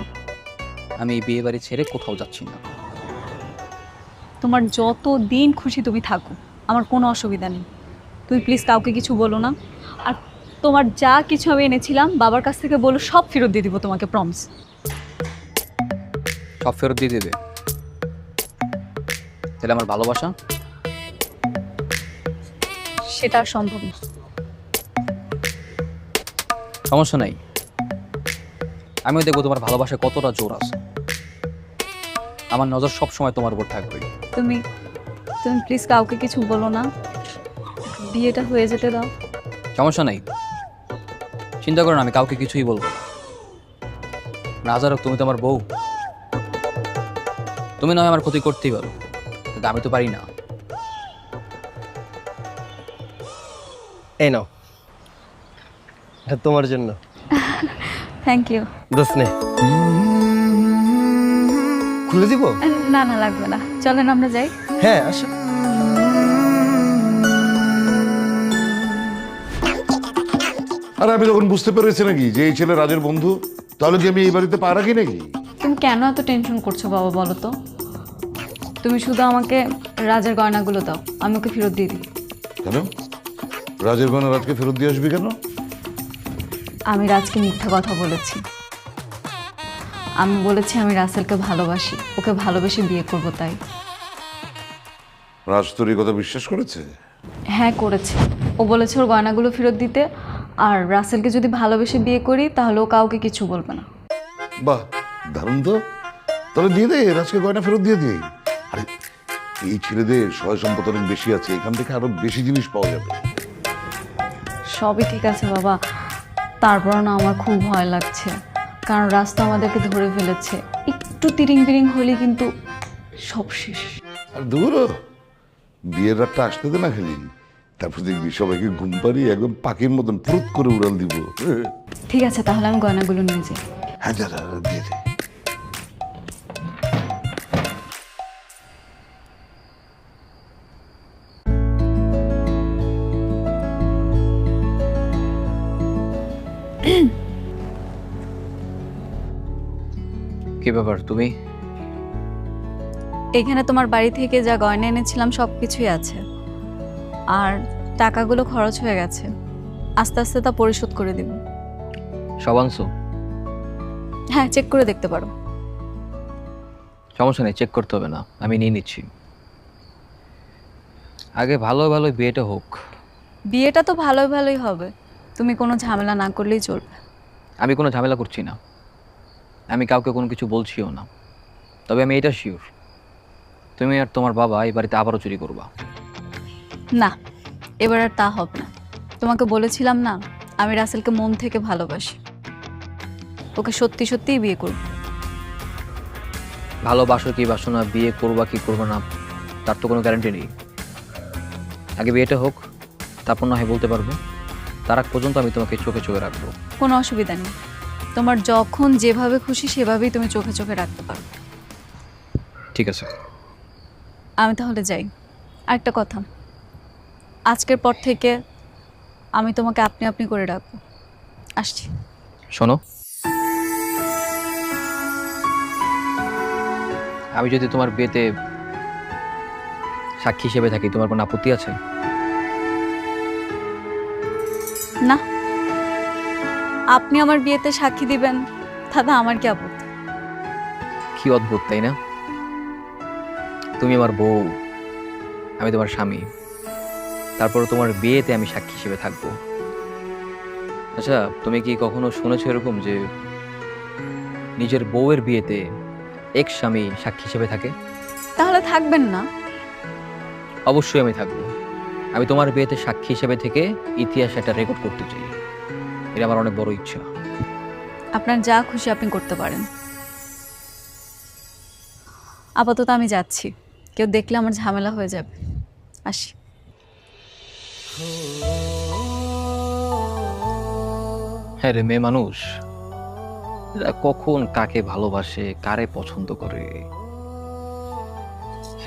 আমি এই বিয়ে বাড়ি ছেড়ে কোথাও যাচ্ছি না। তোমার যত দিন খুশি তুমি থাকো, আমার কোনো অসুবিধা নেই। তুমি প্লিজ কাউকে কিছু বলো না। আর তোমার যা কিছু আমি এনেছিলাম বাবার কাছ থেকে বলো, সব ফেরত দিয়ে দিব তোমাকে, প্রমিস। সব ফেরত দিয়ে দেবে? তাহলে আমার ভালোবাসা? সেটা আর সম্ভব না। সমস্যা নাই, আমিও দেখবো তোমার ভালোবাসায় কতটা জোর আছে। আমার নজর সব সময় তোমার উপর থাকবে। তুমি তুমি প্লিজ কাউকে কিছু বলো না, বিয়েটা হয়ে যেতে দাও। সমস্যা নাই, চিন্তা করো না, আমি কাউকে কিছুই বলবো না। রাজারক, তুমি তো আমার বউ, তুমি নয় আমার ক্ষতি করতেই পারো, কিন্তু আমি তো পারি না। এই নাও, এটা তোমার জন্য। Thank you. দোস্ত নে, খুলে দিব? না না, লাগবে না, চলেন আমরা যাই। হ্যাঁ আসো। আর আমি তখন বুঝতে পেরেছি নাকি যে এই ছেলে রাজের বন্ধু, তাহলে কি আমি এই বাড়িতে পা রাখি নাকি? তুমি কেন এত টেনশন করছো বাবা, বলো তো? তুমি শুধু আমাকে রাজার গয়নাগুলো দাও, আমি ওকে ফেরত দিয়ে দিই। কেন রাজের গয়না রাজকে ফেরত দিয়ে আসবি কেন? আমি রাজকে মিথ্যা কথা বলেছি। আমি বলেছি আমি রাসেলকে ভালোবাসি, ওকে ভালোবেসে বিয়ে করব, তাই। রাজ তোর এই কথা বিশ্বাস করেছে? হ্যাঁ করেছে, ও বলেছে ওর গয়নাগুলো ফেরত দিতে, আর রাসেলকে যদি ভালোবেসে বিয়ে করি তাহলে ও কাউকে কিছু বলবে না। বাহ, দারুণ তো। তাহলে দিয়ে দে, রাজকে গয়না ফেরত দিয়ে দে। আরে এই ছেলেদের সয় সম্পদ অনেক বেশি আছে, এখান থেকে আরো বেশি জিনিস পাওয়া যাবে। সবই ঠিক আছে বাবা, তারপর না আমার খুব ভয় লাগছে, কারণ রাস্তা আমাদেরকে ধরে ফেলেছে। একটু তিরিং বিরিং হলে কিন্তু সব শেষ। আর দূর, বিয়ের রাতটা আসতে দে না খালি, তারপর দেখবি সবাইকে ঘুম পাড়িয়ে একদম পাখির মতন ফুরুত করে উড়াল দিব। ঠিক আছে, তাহলে আমি গয়নাগুলো নিয়ে যাই। হ্যাঁ যা, দিয়ে দে। কি ব্যাপার, তুমি? এখানে তোমার বাড়ি থেকে যা গয়না এনেছিলাম সব কিছুই আছে, আর টাকাগুলো খরচ হয়ে গেছে, আস্তে আস্তে তা পরিশোধ করে দিব। সব আনছো? হ্যাঁ, চেক করে দেখতে পারো। সমস্যা নেই, চেক করতে হবে না, আমি নিয়ে নিচ্ছি। আগে ভালো ভালো বিয়েটা হোক। বিয়েটা তো ভালোই ভালোই হবে, তুমি কোনো ঝামেলা না করলেই চলবে। আমি কোনো ঝামেলা করছি না, আমি কাউকে কোনো কিছু বলছিও না, তবে আমি এটা শিওর তুমি আর তোমার বাবা এই বাড়িতে আবারও চুরি করবা। না, এবার আর তা হবে না। তোমাকে বলেছিলাম না, আমি রাসেলকে মন থেকে ভালোবাসি, ওকে সত্যি সত্যিই বিয়ে করব। ভালোবাসো কি বাসো না, বিয়ে করবা কি করবো না, তার তো কোনো গ্যারান্টি নেই। আগে বিয়েটা হোক, তারপর না হয় বলতে পারবো। তার আগ পর্যন্ত আমি তোমাকে চোখে চোখে রাখবো। কোনো অসুবিধা নেই, তোমার যখন যেভাবে খুশি সেভাবেই তুমি চোখে চোখে রাখতে পারো। ঠিক আছে, আমি তাহলে যাই। আরেকটা কথা, আজকের পর থেকে আমি তোমাকে আপনি আপনি করে রাখবো। আসছি। শোনো, আমি যদি তোমার বিয়েতে সাক্ষী হিসেবে থাকি, তোমার কোনো আপত্তি আছে? না, আপনি আমার বিয়েতে সাক্ষী দিবেন তাতে আমার কি আপত্তি। কি অদ্ভুত, তাই না? তুমি আমার বউ, আমি তোমার স্বামী, তারপরে তোমার বিয়েতে আমি সাক্ষী হিসেবে থাকবো। আচ্ছা, তুমি কি কখনো শুনেছো এরকম যে নিজের বউয়ের বিয়েতে এক্স স্বামী সাক্ষী হিসেবে থাকে? তাহলে থাকবেন না? অবশ্যই আমি থাকবো। আমি তোমার বিয়েতে সাক্ষী হিসেবে থেকে ইতিহাসে একটা রেকর্ড করতে চাই। এটা আমার অনেক বড় ইচ্ছা। আপনার যা খুশি আপনি করতে পারেন। আপাতত আমি যাচ্ছি, কেউ দেখলে আমার ঝামেলা হয়ে যাবে। আসি। হ্যাঁ রে, মেয়ে মানুষ এরা কখন কাকে ভালোবাসে, কারে পছন্দ করে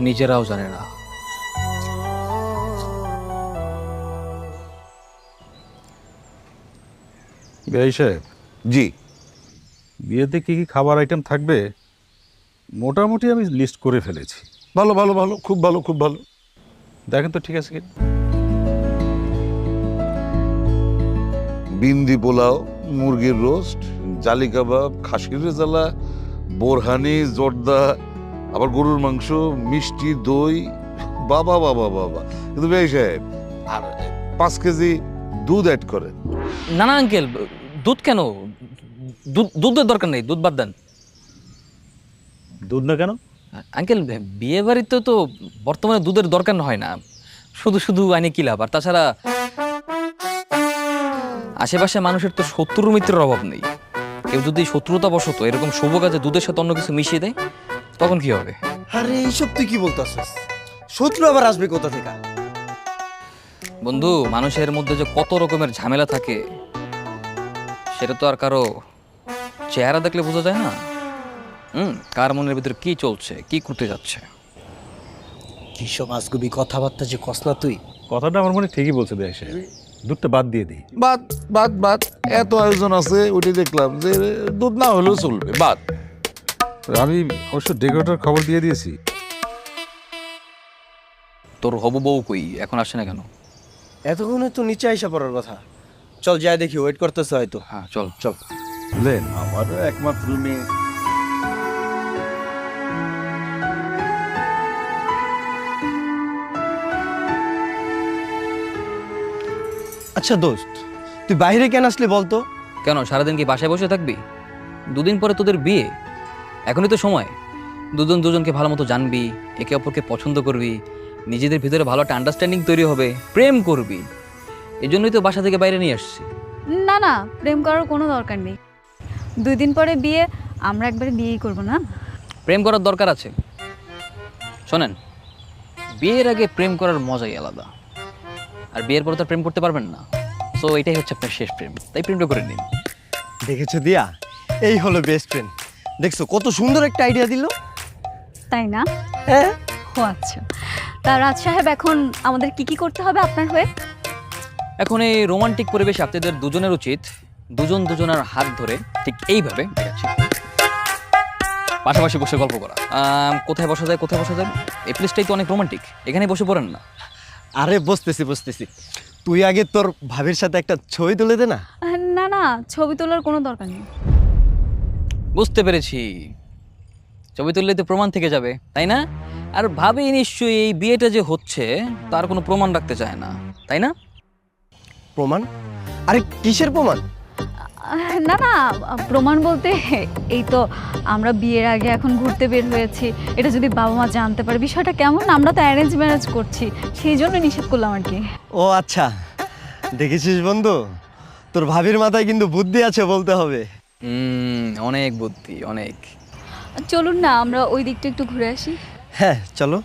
নিজেরাও জানে না। বেআই সাহেব, জি, বিয়েতে কি কি খাবার আইটেম থাকবে মোটামুটি আমি লিস্ট করে ফেলেছি। ভালো ভালো ভালো, খুব ভালো খুব ভালো। দেখেন তো ঠিক আছে কি? বিন্দি পোলাও, মুরগির রোস্ট, জালি কাবাব, খাসির রেজালা, বোরহানি, জর্দা, আবার গরুর মাংস, মিষ্টি, দই। বাবা বাবা বাবা, কিন্তু বেশ সাহেব আর 5 কেজি দুধ অ্যাড করে। না না আঙ্কেল, দুধ কেন? দুধের দরকার নেই, দুধ বাদ দেন। দুধ না কেন? আঙ্কেল, বিয়ে বাড়িতে তো বর্তমানে দুধের দরকার হয় না, শুধু শুধু আইনে কি লাভ? আর তাছাড়া আশেপাশে মানুষের তো শত্রু মিত্রের অভাব নেই। কেউ যদি শত্রুতা বশত এরকম শুভ কাজে দুধের সাথে অন্য কিছু মিশিয়ে দেয়, তখন কি হবে? আরে এইসব তুই কি বলতাছিস? শত্রু আবার আসবে কোথা থেকে? বন্ধু, মানুষের মধ্যে যে কত রকমের ঝামেলা থাকে সেটা তো আর কারো চেহারা দেখলে বোঝা যায় না। কার মনের ভিতরে কি চলছে, কি করতে যাচ্ছে। কিসব আজগুবি কথাবার্তা যে কস না তুই। কথাটা আমার মনে ঠিকই বলছে বেআই সাহেব, দুধটা বাদ দিয়ে দিই। বাদ বাদ বাদ, এত আয়োজন আছে, ওইটাই দেখলাম যে দুধ না হলেও চলবে, বাদ। আমি অবশ্য ডেকোরেটর খবর দিয়ে দিয়েছি। তোর হবু বউ কই, এখন আসে না কেন? এতক্ষণে তো নিচে আইসা পড়ার কথা। চল যাই দেখি, ওয়েট করতেছে হয়তো। হ্যাঁ চল। চল। বুঝলেন? আমার একমাত্র মেয়ে। আচ্ছা দোস্ত, তুই বাইরে কেন আসলি বলতো? কেন, সারাদিন কি বাসায় বসে থাকবি? দুদিন পরে তোদের বিয়ে, এখনই তো সময়। দুজন দুজনকে ভালো মতো জানবি, একে অপরকে পছন্দ করবি, নিজেদের ভিতরে ভালো একটা আন্ডারস্ট্যান্ডিং তৈরি হবে, প্রেম করবি। এই জন্যই তো বাসা থেকে বাইরে নিয়ে আসছি। না না, প্রেম করার কোনো দরকার নেই। 2 দিন পরে বিয়ে, আমরা একবারে বিয়েই করব না? প্রেম করার দরকার আছে। শোনেন, বিয়ের আগে প্রেম করার মজাই আলাদা, আর বিয়ের পরে তো প্রেম করতে পারবেন না। সো এটাই হচ্ছে আপনার শেষ প্রেম, তাই প্রেমটা করে নিন। দেখেছো দিয়া, এই হলো বেস্ট ফ্রেন্ড। দেখছো কত সুন্দর একটা আইডিয়া দিল। তাই না? হ্যাঁ। ও আচ্ছা, তা রাজ সাহেব, এখন আমাদের কি কি করতে হবে আপনার হয়ে? এখন এই রোমান্টিক পরিবেশে আপনাদের দুজনের উচিত দুজন দুজনের হাত ধরে ঠিক এইভাবে দেখাচ্ছি, পাশাপাশি বসে গল্প করা। কোথায় বসা যায়, কোথায় বসা যায়? এই প্লেসটাই তো অনেক রোমান্টিক, এখানে বসে পড়েন না। আরে বসতেছি বসতেছি, তুই আগে তোর ভাবির সাথে একটা ছবি তুলে দে না। না না, ছবি তোলার কোনো দরকার নেই। বুঝতে পেরেছি, ছবি তুললে তো প্রমাণ থেকে যাবে, তাই না? আর ভাবি নিশ্চয়ই এই বিয়েটা যে হচ্ছে তার কোনো প্রমাণ রাখতে চায় না, তাই না? প্রমাণ? আরে কিসের প্রমাণ? না না, প্রমাণ বলতে এই তো আমরা বিয়ের আগে এখন ঘুরতে বের হয়েছি, এটা যদি বাবা মা জানতে পারে বিষয়টা কেমন, আমরা তো অ্যারেঞ্জ ম্যারেজ করছি, সেই জন্য নিষেধ করলাম আর কি। ও আচ্ছা, দেখেছিস বন্ধু, তোর ভাবির মাথায় কিন্তু বুদ্ধি আছে বলতে হবে। অনেক বুদ্ধি, অনেক। চলুন না আমরা ওই দিকটা একটু ঘুরে আসি। হ্যাঁ চলো।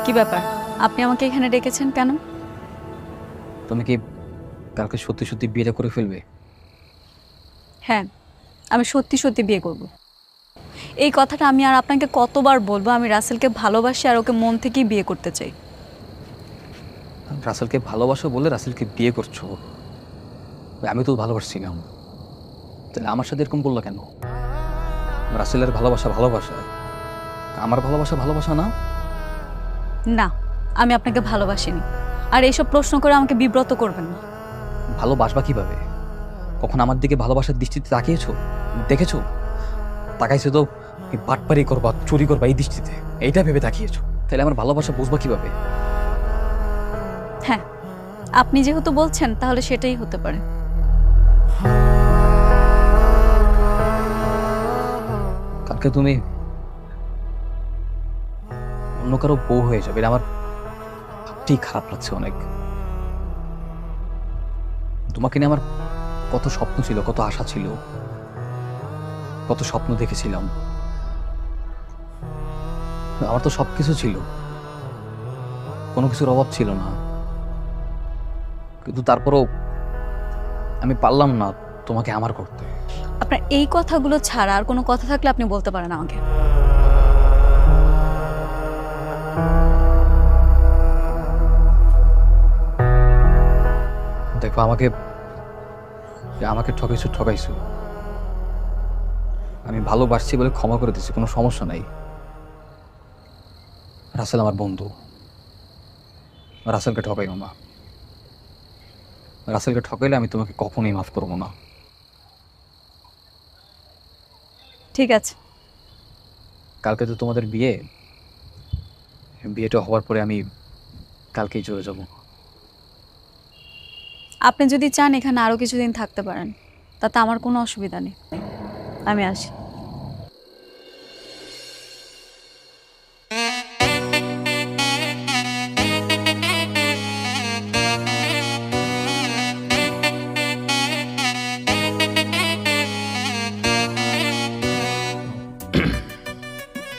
কি ব্যাপার, আপনি আমাকে এখানে ডেকেছেন কেন? তুমি কি কালকে সত্যি সত্যি বিয়েটা করে ফেলবে? হ্যাঁ, আমি সত্যি সত্যি বিয়ে করব। এই কথাটা আমি আর আপনাকে কতবার বলবো, আমি রাসেলকে ভালোবাসি আর ওকে মন থেকেই বিয়ে করতে চাই। রাসেলকে ভালোবাসো বলে রাসেলকে বিয়ে করছো? আমি তো ভালোবাসছিলাম, তাহলে আমার সাথে এরকম করলো কেন? রাসেলের ভালোবাসা ভালোবাসা, আমার ভালোবাসা ভালোবাসা না। না, আমি আপনাকে ভালোবাসিনি, আর এইসব প্রশ্ন করে আমাকে বিব্রত করবেন না। ভালোবাসবা কিভাবে? কখন আমার দিকে ভালোবাসার দৃষ্টিতে তাকিয়েছো, দেখেছো? তাকাইছো তো বাটপারি করবা, চুরি করবা, এই দৃষ্টিতে এইটা ভেবে তাকিয়েছো, তাহলে আমার ভালোবাসা বুঝবা কিভাবে? হ্যাঁ, আপনি যেহেতু বলছেন তাহলে সেটাই হতে পারে। কালকে তুমি অন্য কারো বউ হয়ে যাবে, এটা আমার ভাবতেই খারাপ লাগছে অনেক। তোমাকে নিয়ে আমার কত স্বপ্ন ছিল, কত আশা ছিল, কত স্বপ্ন দেখেছিলাম। আমার তো সবকিছু ছিল, কোনো কিছুর অভাব ছিল না, কিন্তু তারপরও আমি পারলাম না তোমাকে আমার করতে। আপনার এই কথাগুলো ছাড়া আর কোনো কথা থাকলে আপনি বলতে পারেন আমাকে। দেখো, আমাকে আমাকে ঠকাইছো। আমি ভালোবাসছি বলে ক্ষমা করে দিচ্ছি, কোনো সমস্যা নাই। রাসেল আমার বন্ধু, রাসেলকে ঠকাইও না। রাসেলকে ঠকাইলে আমি তোমাকে কখনোই মাফ করবো না। ঠিক আছে। কালকে তো তোমাদের বিয়েটা হওয়ার পরে আমি কালকেই চলে যাব। আপনি যদি চান এখানে আরো কিছুদিন থাকতে পারেন, তাতে আমার কোনো অসুবিধা নেই। আমি আসি।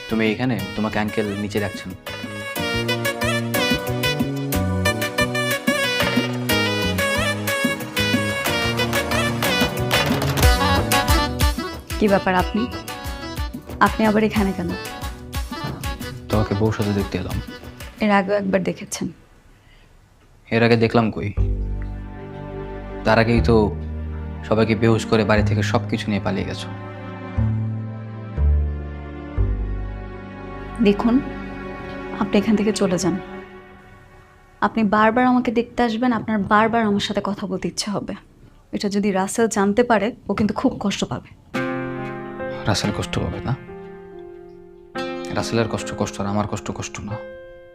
তুমি এখানে, তোমাকে আঙ্কেল নিচে রাখছেন। কি ব্যাপার, আপনি আপনি আবার এখানে কেন? তোমাকে বউর সাথে দেখতে এলাম। এর আগেও একবার দেখেছেন। এর আগে দেখলাম কই? তার আগেই তো সবাইকে বেহুশ করে বাড়ি থেকে সবকিছু নিয়ে পালিয়ে গেছো। দেখুন, আপনি এখান থেকে চলে যান। আপনি বারবার আমাকে দেখতে আসবেন, আপনার বারবার আমার সাথে কথা বলতে ইচ্ছে হবে। এটা যদি রাসেল জানতে পারে, ও কিন্তু খুব কষ্ট পাবে। রাসেল কষ্ট পাবে না? রাসেলের কষ্ট আর আমার কষ্ট না।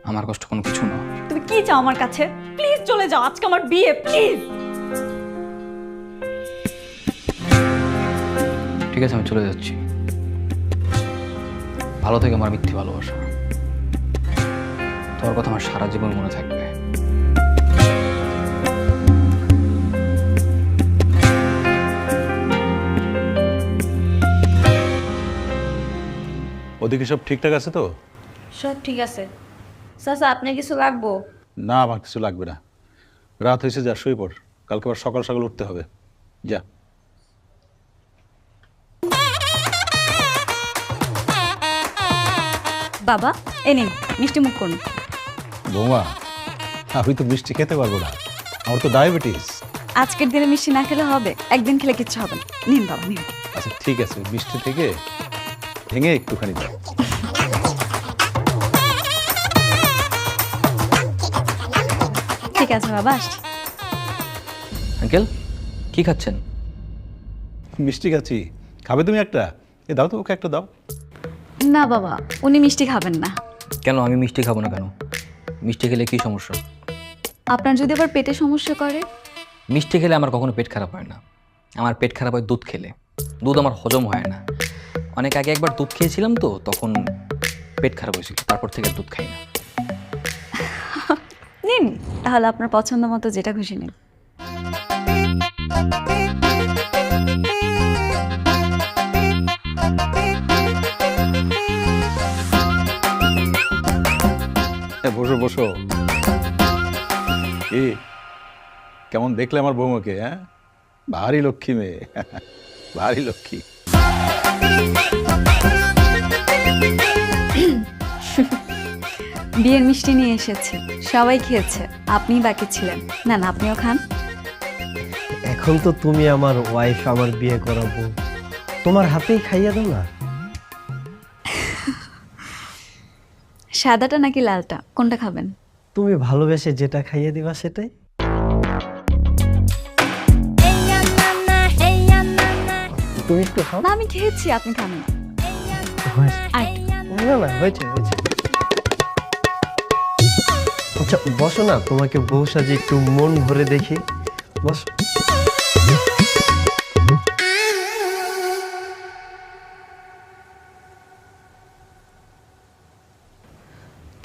আমার কষ্ট কোনো কিছু না। তুমি কি চাও আমার কাছে? প্লিজ চলে যাও, আজকে আমার বিয়ে, প্লিজ। ঠিক আছে, আমি চলে যাচ্ছি। ভালো থেকে আমার মিথ্যে ভালোবাসা, তোমার কথা আমার সারা জীবন মনে থাকবে। ওদিকে সব ঠিকঠাক আছে তো? সব ঠিক আছে। চাচা, আপনার কিছু লাগবো? না, আমার কিছু লাগবে না। রাত হয়েছে, যা শুয়ে পড়, কালকে আবার সকাল সকাল উঠতে হবে। যা। বাবা এ নিন মিষ্টি মুখ করুন। বৌমা, আমি তো মিষ্টি খেতে পারবো না, আমার তো ডায়াবেটিস। আজকের দিনে মিষ্টি না খেলে হবে, একদিন খেলে কিচ্ছু হবে না। নিন বাবা নিন। আচ্ছা ঠিক আছে, মিষ্টি থেকে ভেঙে একটুখানি দাও। ঠিক আছে বাবা আসছি। আঙ্কেল কি খাচ্ছেন? মিষ্টি খাচ্ছি, খাবে তুমি একটা? এ দাও তো, ওকে একটা দাও। না বাবা, উনি মিষ্টি খাবেন না। কেন আমি মিষ্টি খাবো না কেন? মিষ্টি খেলে কি সমস্যা? আপনার যদি আবার পেটে সমস্যা করে? মিষ্টি খেলে আমার কখনো পেট খারাপ হয় না। আমার পেট খারাপ হয় দুধ খেলে। দুধ আমার হজম হয় না। অনেক আগে একবার দুধ খেয়েছিলাম তো, তখন পেট খারাপ হয়েছিল, তারপর থেকে আর দুধ খাই না। নিন তাহলে আপনার পছন্দ মতো যেটা খুশি নিন। বসো বসো। কি কেমন দেখলে আমার বৌমাকে? হ্যাঁ, ভারী লক্ষ্মী মেয়ে, ভারী লক্ষ্মী। বিয়ের মিষ্টি নিয়ে এসেছি, সবাই খেয়েছে, আপনিই বাকি ছিলেন। না না আপনিও খান। এখন তো তুমি আমার ওয়াইফ, আমার বিয়ে করাবো, তোমার হাতেই খাইয়া দাও না। সাদাটা নাকি লালটা, কোনটা খাবেন? তুমি ভালোবেসে যেটা খাইয়ে দিবা সেটাই। তুমি একটু খাও। না আমি খেয়েছি, আপনি খান না। আর একটু। না না হয়েছে হয়েছে। আচ্ছা বসো না, তোমাকে বউ সাজে একটু মন ভরে দেখি, বসো।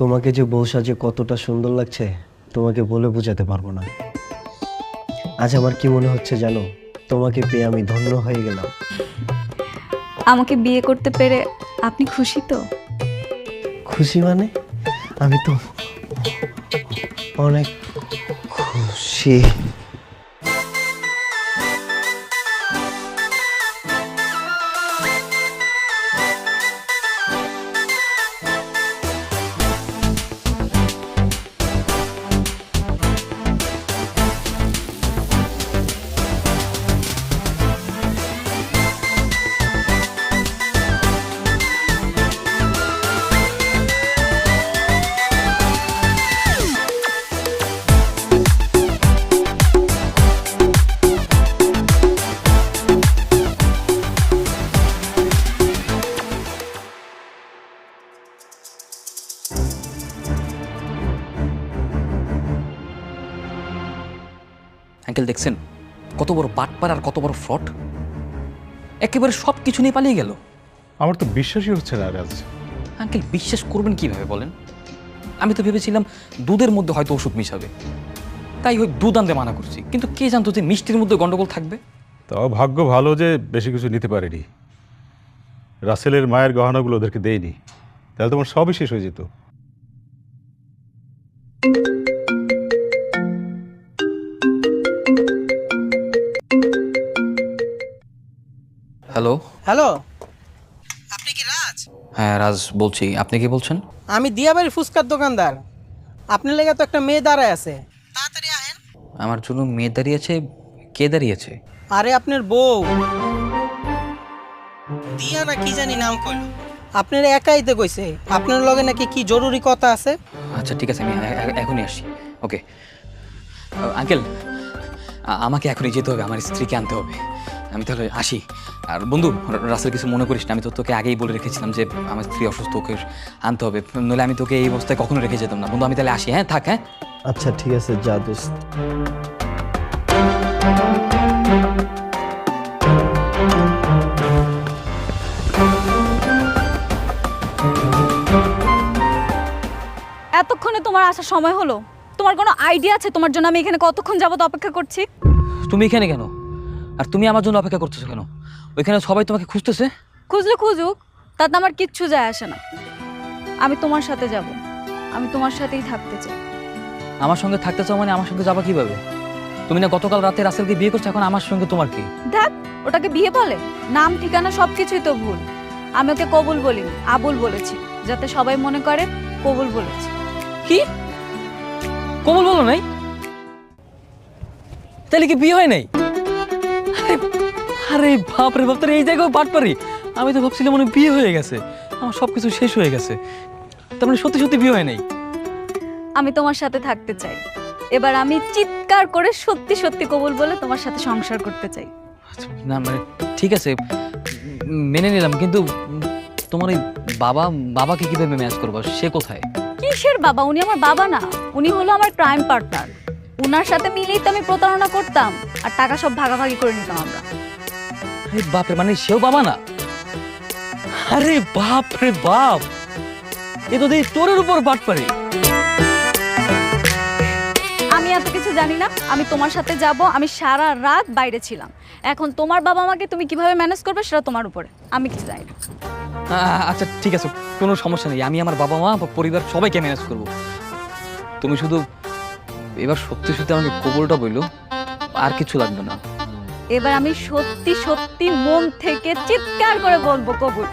তোমাকে যে বউ সাজে কতটা সুন্দর লাগছে তোমাকে বলে বোঝাতে পারবো না। আজ আমার কি মনে হচ্ছে জানো, তোমাকে পেয়ে আমি ধন্য হয়ে গেলাম। আমাকে বিয়ে করতে পেরে আপনি খুশি তো? খুশি মানে আমি তো অনেক খুশি। আঙ্কেল দেখছেন কত বড় বাটপার আর কত বড় ফ্রড, একেবারে সব কিছু নিয়ে পালিয়ে গেল। আমার তো বিশ্বাসই হচ্ছে না রাজ। আঙ্কেল বিশ্বাস করবেন কিভাবে বলেন? আমি তো ভেবেছিলাম দুধের মধ্যে হয়তো ওষুধ মিশাবে, তাই ওই দুধ আনতে মানা করছি, কিন্তু কে জানতো যে মিষ্টির মধ্যে গন্ডগোল থাকবে। তাও ভাগ্য ভালো যে বেশি কিছু নিতে পারেনি, রাসেলের মায়ের গহনাগুলো ওদেরকে দেয়নি, তাহলে তোমার সবই শেষ হয়ে যেত। হ্যালো হ্যালো, আপনি কি রাজ? হ্যাঁ রাজ বলছি, আপনি কি বলছেন? আমি দিয়াবাড়ির ফুচকার দোকানদার। আপনার লেগে তো একটা মেয়ে দাঁড়ায় আছে, তাড়াতাড়ি আহেন। আমার জন্য মেয়ে দাঁড়িয়েছে? কে দাঁড়িয়েছে? আরে আপনার বউ দিয়া না কি জানি নাম কইল, আপনার একাইতে কইছে আপনার লগে নাকি কি জরুরি কথা আছে। আচ্ছা ঠিক আছে, আমি এখনই আসি। ওকে আঙ্কেল, আমাকে এখনই যেতে হবে, আমার স্ত্রীকে আনতে হবে। আমি তাহলে আসি। আর বন্ধু রাসেল কিছু মনে করিস না, আমি তো তোকে আগেই বলে রেখেছিলাম যে আমার স্ত্রী অসুস্থ, ওকে আনতে হবে, নইলে আমি তোকে এই অবস্থায় কখনো রেখে যেতাম না। বন্ধু আমি তাহলে আসি। হ্যাঁ থাক। হ্যাঁ আচ্ছা ঠিক আছে, যা দোস্ত। এতক্ষণে তোমার আসার সময় হলো? তোমার কোনো আইডিয়া আছে তোমার জন্য আমি এখানে কতক্ষণ যাবত অপেক্ষা করছি? তুমি এখানে কেন? আর তুমি আমার জন্য অপেক্ষা করতেছো কেন? ওইখানে সবাই তোমাকে খুঁজতেছে। খুঁজলে খুঁজুক, তাতে আমার কিচ্ছু যায় আসে না। আমি তোমার সাথে যাব, আমি তোমার সাথেই থাকতে চাই। আমার সঙ্গে থাকতে চাও মানে আমার সঙ্গে যাবা কিভাবে? তুমি না গতকাল রাতে রাসেলকে বিয়ে করছো, এখন আমার সঙ্গে তোমার কি? দেখ ওটাকে বিয়ে বলে? নাম ঠিকানা সবকিছুই তো ভুল। আমি ওকে কবুল বলিনি, আবুল বলেছি, যাতে সবাই মনে করে কবুল বলেছি। কি কবুল বলো নাই? তাহলে কি বিয়ে হয় নাই? আরে বাপ রে বাপ, তোর এই জায়গায় বাট পারি। আমি তো ভাবছিলাম মনে হয় বিয়ে হয়ে গেছে, আমার সবকিছু শেষ হয়ে গেছে। তার মানে সত্যি সত্যি বিয়ে হয় নাই? আমি তোমার সাথে থাকতে চাই। এবার আমি চিৎকার করে সত্যি সত্যি কবুল বলে তোমার সাথে সংসার করতে চাই। আচ্ছা, না মানে ঠিক আছে, মেনে নিলাম, কিন্তু তোমার এই বাবাকে কিভাবে ম্যানেজ করবো? সে কোথায়? কিসের বাবা? উনি আমার বাবা না, উনি হলো আমার ক্রাইম পার্টনার। উনার সাথে মিলেই তো আমি প্রতারণা করতাম, আর টাকা সব ভাগাভাগি করে নিতাম আমরা। আরে বাপ রে, মানে সেও বাবা না? আরে বাপ রে বাপ, এ তো দেখি তোরের উপর বাট পারি। আমি এত কিছু জানি না, আমি তোমার সাথে যাব। আমি সারা রাত বাইরে ছিলাম, এখন তোমার বাবা মাকে তুমি কিভাবে ম্যানেজ করবে সেটা তোমার উপরে, আমি কিছু জানি না। আচ্ছা ঠিক আছে, কোনো সমস্যা নেই, আমি আমার বাবা মা বা পরিবার সবাইকে ম্যানেজ করব। তুমি শুধু এবার সত্যি সত্যি আমাকে কবুলটা বললো, আর কিছু লাগবে না। এবার আমি সত্যি সত্যি মন থেকে চিৎকার করে বলবো কবুল।